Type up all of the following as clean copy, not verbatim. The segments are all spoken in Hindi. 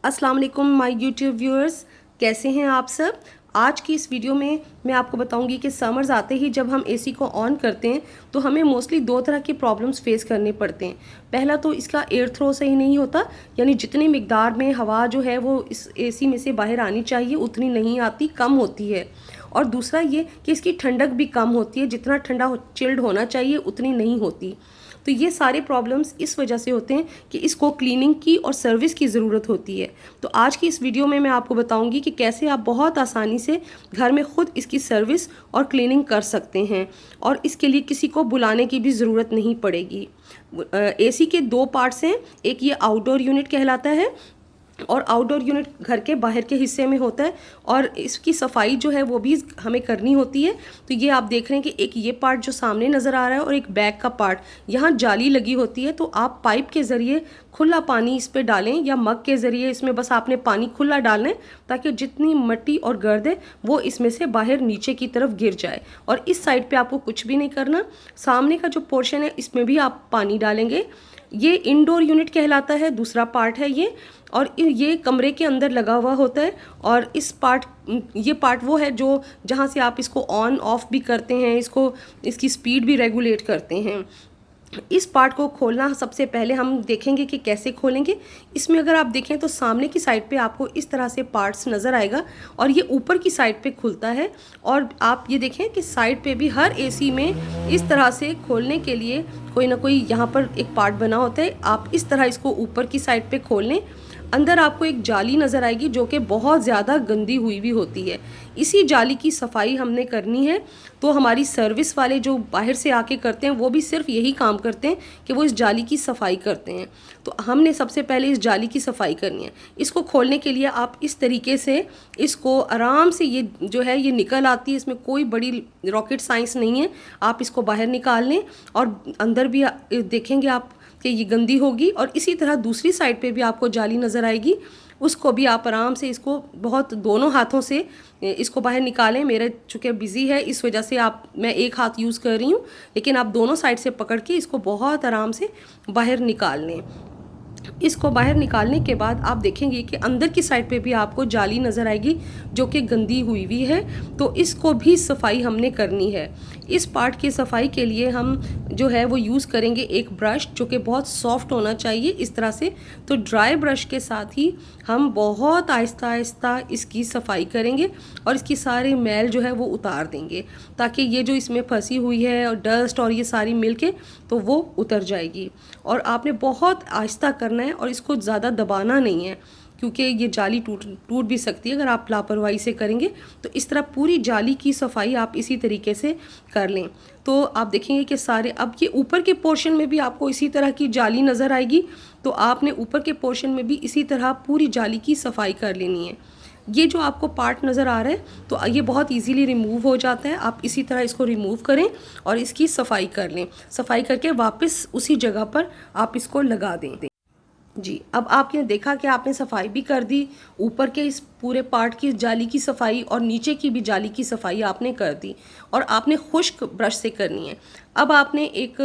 अस्सलाम वालेकुम माय यूट्यूब व्यूअर्स, कैसे हैं आप सब। आज की इस वीडियो में मैं आपको बताऊंगी कि समर्स आते ही जब हम एसी को ऑन करते हैं तो हमें मोस्टली दो तरह के प्रॉब्लम्स फेस करने पड़ते हैं। पहला तो इसका एयर थ्रो सही नहीं होता, यानी जितनी मिकदार में हवा जो है वो इस एसी में से बाहर आनी चाहिए उतनी नहीं आती, कम होती है। और दूसरा ये कि इसकी ठंडक भी कम होती है, जितना ठंडा चिल्ड होना चाहिए उतनी नहीं होती। तो ये सारे प्रॉब्लम्स इस वजह से होते हैं कि इसको क्लीनिंग की और सर्विस की ज़रूरत होती है। तो आज की इस वीडियो में मैं आपको बताऊंगी कि कैसे आप बहुत आसानी से घर में खुद इसकी सर्विस और क्लीनिंग कर सकते हैं और इसके लिए किसी को बुलाने की भी ज़रूरत नहीं पड़ेगी। एसी के दो पार्ट्स हैं, एक ये आउटडोर यूनिट कहलाता है और आउटडोर यूनिट घर के बाहर के हिस्से में होता है और इसकी सफाई जो है वो भी हमें करनी होती है। तो ये आप देख रहे हैं कि एक ये पार्ट जो सामने नज़र आ रहा है और एक बैक का पार्ट, यहाँ जाली लगी होती है। तो आप पाइप के ज़रिए खुला पानी इस पे डालें या मग के ज़रिए इसमें बस आपने पानी खुला डालना है ताकि जितनी मिट्टी और गर्द है वो इसमें से बाहर नीचे की तरफ गिर जाए। और इस साइड पे आपको कुछ भी नहीं करना, सामने का जो पोर्शन है इसमें भी आप पानी डालेंगे। ये इंडोर यूनिट कहलाता है, दूसरा पार्ट है ये, और ये कमरे के अंदर लगा हुआ होता है। और ये पार्ट वो है जो जहाँ से आप इसको ऑन ऑफ भी करते हैं, इसकी स्पीड भी रेगुलेट करते हैं। इस पार्ट को खोलना सबसे पहले हम देखेंगे कि कैसे खोलेंगे। इसमें अगर आप देखें तो सामने की साइड पे आपको इस तरह से पार्ट्स नज़र आएगा और ये ऊपर की साइड पे खुलता है। और आप ये देखें कि साइड पे भी हर एसी में इस तरह से खोलने के लिए कोई ना कोई यहाँ पर एक पार्ट बना होता है। आप इस तरह इसको ऊपर की साइड पे खोल लें, अंदर आपको एक जाली नज़र आएगी जो कि बहुत ज़्यादा गंदी हुई हुई होती है। इसी जाली की सफाई हमने करनी है। तो हमारी सर्विस वाले जो बाहर से आके करते हैं वो भी सिर्फ यही काम करते हैं कि वो इस जाली की सफाई करते हैं। तो हमने सबसे पहले इस जाली की सफाई करनी है। इसको खोलने के लिए आप इस तरीके से इसको आराम से, ये जो है ये निकल आती है, इसमें कोई बड़ी रॉकेट साइंस नहीं है। आप इसको बाहर निकाल लें और अंदर भी देखेंगे आप कि ये गंदी होगी। और इसी तरह दूसरी साइड पे भी आपको जाली नज़र आएगी, उसको भी आप आराम से इसको बहुत दोनों हाथों से इसको बाहर निकालें। मेरा चूँकि बिज़ी है इस वजह से मैं एक हाथ यूज़ कर रही हूँ, लेकिन आप दोनों साइड से पकड़ के इसको बहुत आराम से बाहर निकाल लें। इसको बाहर निकालने के बाद आप देखेंगे कि अंदर की साइड पे भी आपको जाली नज़र आएगी जो कि गंदी हुई हुई है। तो इसको भी सफाई हमने करनी है। इस पार्ट की सफाई के लिए हम जो है वो यूज़ करेंगे एक ब्रश जो कि बहुत सॉफ्ट होना चाहिए इस तरह से। तो ड्राई ब्रश के साथ ही हम बहुत आहिस्ता आहिस्ता इसकी सफाई करेंगे और इसकी सारी मैल जो है वो उतार देंगे ताकि ये जो इसमें फंसी हुई है और डस्ट और ये सारी मिल के तो वो उतर जाएगी। और आपने बहुत आहिस्ता करना है और इसको ज़्यादा दबाना नहीं है क्योंकि ये जाली टूट भी सकती है अगर आप लापरवाही से करेंगे। तो इस तरह पूरी जाली की सफाई आप इसी तरीके से कर लें। तो आप देखेंगे कि सारे, अब ये ऊपर के पोर्शन में भी आपको इसी तरह की जाली नज़र आएगी। तो आपने ऊपर के पोर्शन में भी इसी तरह पूरी जाली की सफाई कर लेनी है। ये जो आपको पार्ट नज़र आ रहा है तो ये बहुत इजीली रिमूव हो जाता है। आप इसी तरह इसको रिमूव करें और इसकी सफाई कर लें। सफाई करके वापस उसी जगह पर आप इसको लगा दें जी। अब आपने देखा कि आपने सफाई भी कर दी, ऊपर के इस पूरे पार्ट की जाली की सफाई और नीचे की भी जाली की सफाई आपने कर दी और आपने खुश्क ब्रश से करनी है। अब आपने एक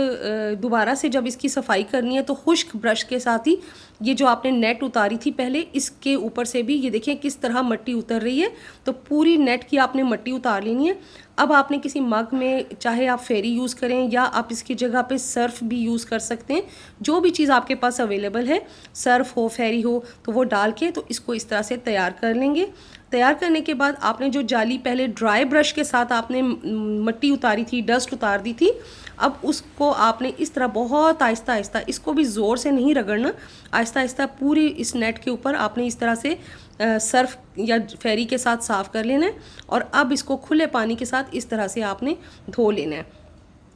दोबारा से जब इसकी सफाई करनी है तो खुश्क ब्रश के साथ ही ये जो आपने नेट उतारी थी पहले, इसके ऊपर से भी ये देखें किस तरह मिट्टी उतर रही है। तो पूरी नेट की आपने मिट्टी उतार लेनी है। अब आपने किसी मग में, चाहे आप फेरी यूज़ करें या आप इसकी जगह पे सर्फ भी यूज़ कर सकते हैं, जो भी चीज़ आपके पास अवेलेबल है, सर्फ हो फेरी हो, तो वो डाल के तो इसको इस तरह से तैयार कर लेंगे। तैयार करने के बाद आपने जो जाली पहले ड्राई ब्रश के साथ आपने मिट्टी उतारी थी, डस्ट उतार दी थी, अब उसको आपने इस तरह बहुत आहिस्ता आहिस्ता, इसको भी ज़ोर से नहीं रगड़ना, आहिस्ता आहिस्ता पूरी इस नेट के ऊपर आपने इस तरह से सर्फ या फेरी के साथ साफ़ कर लेना है। और अब इसको खुले पानी के साथ इस तरह से आपने धो लेना है।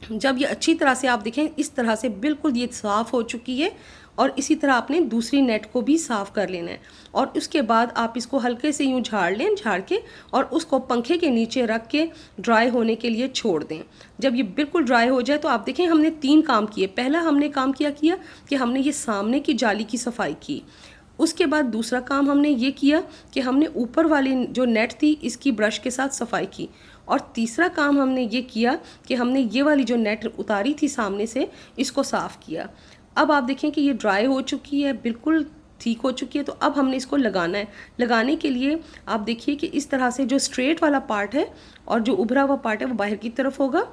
जब ये अच्छी तरह से आप देखें इस तरह से बिल्कुल ये साफ़ हो चुकी है और इसी तरह आपने दूसरी नेट को भी साफ़ कर लेना है। और उसके बाद आप इसको हल्के से यूँ झाड़ लें, झाड़ के और उसको पंखे के नीचे रख के ड्राई होने के लिए छोड़ दें। जब ये बिल्कुल ड्राई हो जाए तो आप देखें हमने 3 काम किए। पहला हमने काम किया कि हमने ये सामने की जाली की सफाई की। उसके बाद दूसरा काम हमने ये किया कि हमने ऊपर वाली जो नेट थी इसकी ब्रश के साथ सफाई की। और तीसरा काम हमने ये किया कि हमने ये वाली जो नेट उतारी थी सामने से, इसको साफ़ किया। अब आप देखें कि ये ड्राई हो चुकी है, बिल्कुल ठीक हो चुकी है। तो अब हमने इसको लगाना है। लगाने के लिए आप देखिए कि इस तरह से जो स्ट्रेट वाला पार्ट है और जो उभरा हुआ पार्ट है वो बाहर की तरफ होगा।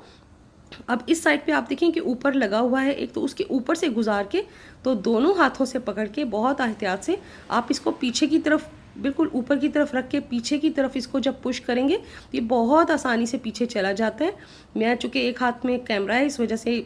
अब इस साइड पे आप देखें कि ऊपर लगा हुआ है एक, तो उसके ऊपर से गुजार के तो दोनों हाथों से पकड़ के बहुत एहतियात से आप इसको पीछे की तरफ, बिल्कुल ऊपर की तरफ रख के पीछे की तरफ इसको जब पुश करेंगे तो ये बहुत आसानी से पीछे चला जाता है। मैं चूँकि एक हाथ में कैमरा है इस वजह से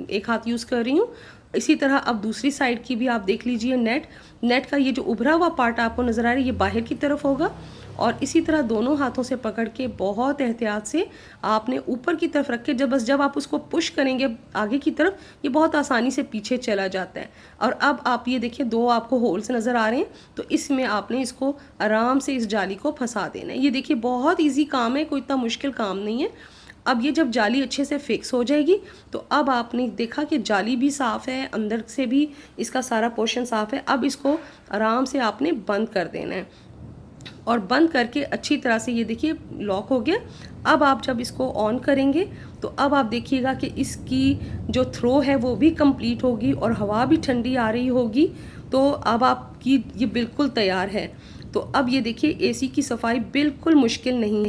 एक हाथ यूज़ कर रही हूँ। इसी तरह अब दूसरी साइड की भी आप देख लीजिए। नेट का ये जो उभरा हुआ पार्ट आपको नज़र आ रहा है ये बाहर की तरफ होगा और इसी तरह दोनों हाथों से पकड़ के बहुत एहतियात से आपने ऊपर की तरफ रख के जब आप उसको पुश करेंगे आगे की तरफ ये बहुत आसानी से पीछे चला जाता है। और अब आप ये देखिए दो आपको होल्स नज़र आ रहे हैं, तो इसमें आपने इसको आराम से इस जाली को फंसा देना है। ये देखिए बहुत ईजी काम है, कोई इतना मुश्किल काम नहीं है। अब ये जब जाली अच्छे से फिक्स हो जाएगी तो अब आपने देखा कि जाली भी साफ़ है, अंदर से भी इसका सारा पोर्शन साफ़ है। अब इसको आराम से आपने बंद कर देना है और बंद करके अच्छी तरह से ये देखिए लॉक हो गया। अब आप जब इसको ऑन करेंगे तो अब आप देखिएगा कि इसकी जो थ्रो है वो भी कंप्लीट होगी और हवा भी ठंडी आ रही होगी। तो अब आपकी ये बिल्कुल तैयार है। तो अब ये देखिए एसी की सफाई बिल्कुल मुश्किल नहीं है।